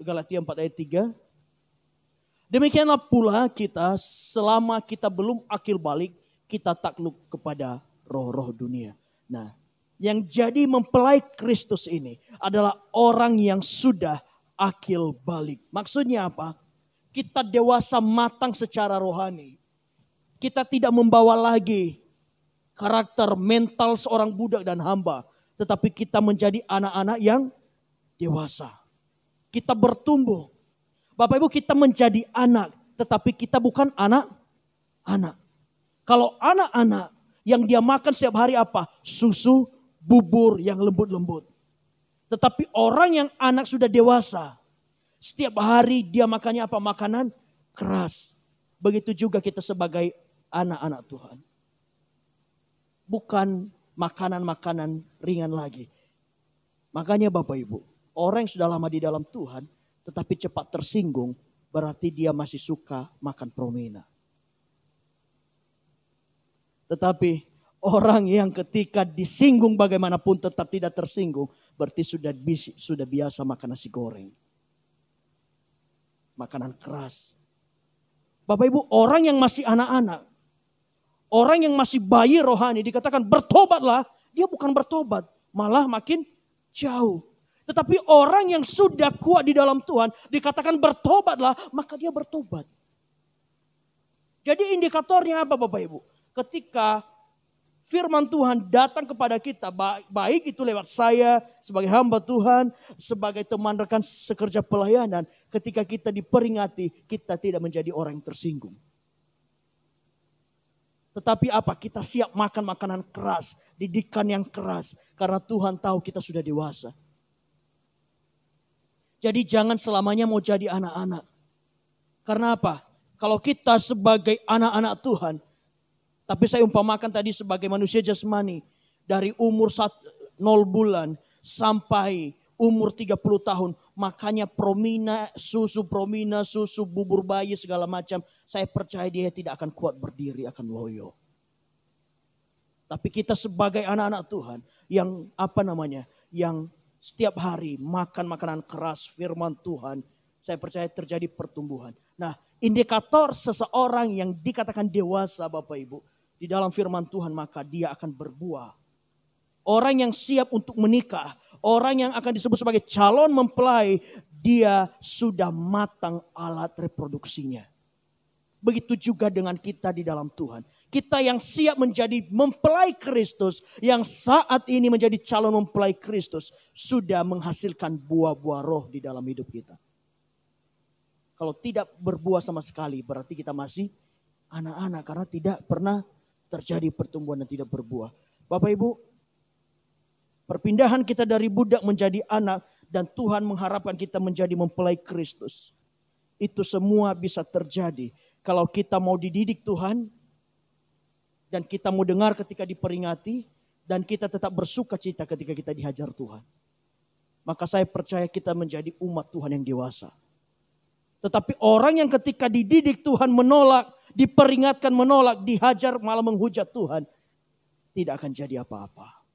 Galatia 4 ayat 3. Demikianlah pula kita selama kita belum akil balik, kita takluk kepada roh-roh dunia. Nah, yang jadi mempelai Kristus ini adalah orang yang sudah akil balik. Maksudnya apa? Kita dewasa matang secara rohani. Kita tidak membawa lagi karakter mental seorang budak dan hamba. Tetapi kita menjadi anak-anak yang dewasa. Kita bertumbuh. Bapak Ibu, kita menjadi anak. Tetapi kita bukan anak-anak. Kalau anak-anak yang dia makan setiap hari apa? Susu, bubur yang lembut-lembut. Tetapi orang yang anak sudah dewasa. Setiap hari dia makannya apa? Makanan keras. Begitu juga kita sebagai anak-anak Tuhan. Bukan makanan-makanan ringan lagi. Makanya Bapak Ibu, orang yang sudah lama di dalam Tuhan, tetapi cepat tersinggung, berarti dia masih suka makan promina. Tetapi orang yang ketika disinggung bagaimanapun tetap tidak tersinggung, berarti sudah biasa makan nasi goreng. Makanan keras. Bapak Ibu, orang yang masih anak-anak, orang yang masih bayi rohani dikatakan bertobatlah, dia bukan bertobat, malah makin jauh. Tetapi orang yang sudah kuat di dalam Tuhan dikatakan bertobatlah, maka dia bertobat. Jadi indikatornya apa Bapak Ibu? Ketika firman Tuhan datang kepada kita, baik itu lewat saya sebagai hamba Tuhan, sebagai teman rekan sekerja pelayanan, ketika kita diperingati, kita tidak menjadi orang yang tersinggung. Tetapi apa? Kita siap makan makanan keras, didikan yang keras, karena Tuhan tahu kita sudah dewasa. Jadi jangan selamanya mau jadi anak-anak. Karena apa? Kalau kita sebagai anak-anak Tuhan, tapi saya umpamakan tadi sebagai manusia jasmani, dari umur 0 bulan sampai umur 30 tahun, makanya promina, susu bubur bayi segala macam, saya percaya dia tidak akan kuat berdiri, akan loyo. Tapi kita sebagai anak-anak Tuhan yang yang setiap hari makan makanan keras firman Tuhan, saya percaya terjadi pertumbuhan. Nah, indikator seseorang yang dikatakan dewasa Bapak Ibu di dalam firman Tuhan, maka dia akan berbuah. Orang yang siap untuk menikah, orang yang akan disebut sebagai calon mempelai, dia sudah matang alat reproduksinya. Begitu juga dengan kita di dalam Tuhan. Kita yang siap menjadi mempelai Kristus, yang saat ini menjadi calon mempelai Kristus, sudah menghasilkan buah-buah roh di dalam hidup kita. Kalau tidak berbuah sama sekali, berarti kita masih anak-anak, karena tidak pernah terjadi pertumbuhan dan tidak berbuah. Bapak Ibu, perpindahan kita dari budak menjadi anak, dan Tuhan mengharapkan kita menjadi mempelai Kristus. Itu semua bisa terjadi kalau kita mau dididik Tuhan, dan kita mau dengar ketika diperingati, dan kita tetap bersuka cita ketika kita dihajar Tuhan. Maka saya percaya kita menjadi umat Tuhan yang dewasa. Tetapi orang yang ketika dididik Tuhan menolak, diperingatkan menolak, dihajar malah menghujat Tuhan, tidak akan jadi apa-apa.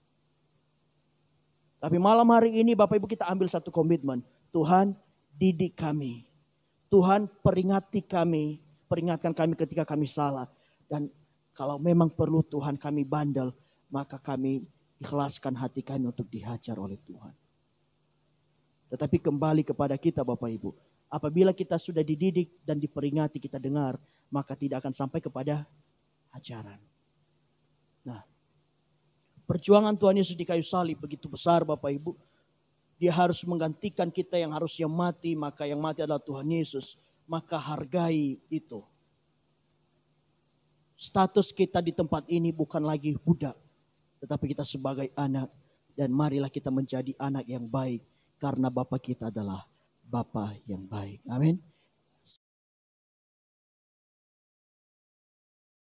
Tapi malam hari ini Bapak Ibu kita ambil satu komitmen. Tuhan didik kami. Tuhan peringati kami, peringatkan kami ketika kami salah. Dan kalau memang perlu Tuhan kami bandel, maka kami ikhlaskan hati kami untuk dihajar oleh Tuhan. Tetapi kembali kepada kita Bapak Ibu. Apabila kita sudah dididik dan diperingati, kita dengar, maka tidak akan sampai kepada hajaran. Nah, perjuangan Tuhan Yesus di kayu salib begitu besar Bapak Ibu. Dia harus menggantikan kita yang harusnya mati, maka yang mati adalah Tuhan Yesus. Maka hargai itu. Status kita di tempat ini bukan lagi budak, tetapi kita sebagai anak. Dan marilah kita menjadi anak yang baik, karena Bapa kita adalah Bapa yang baik. Amin.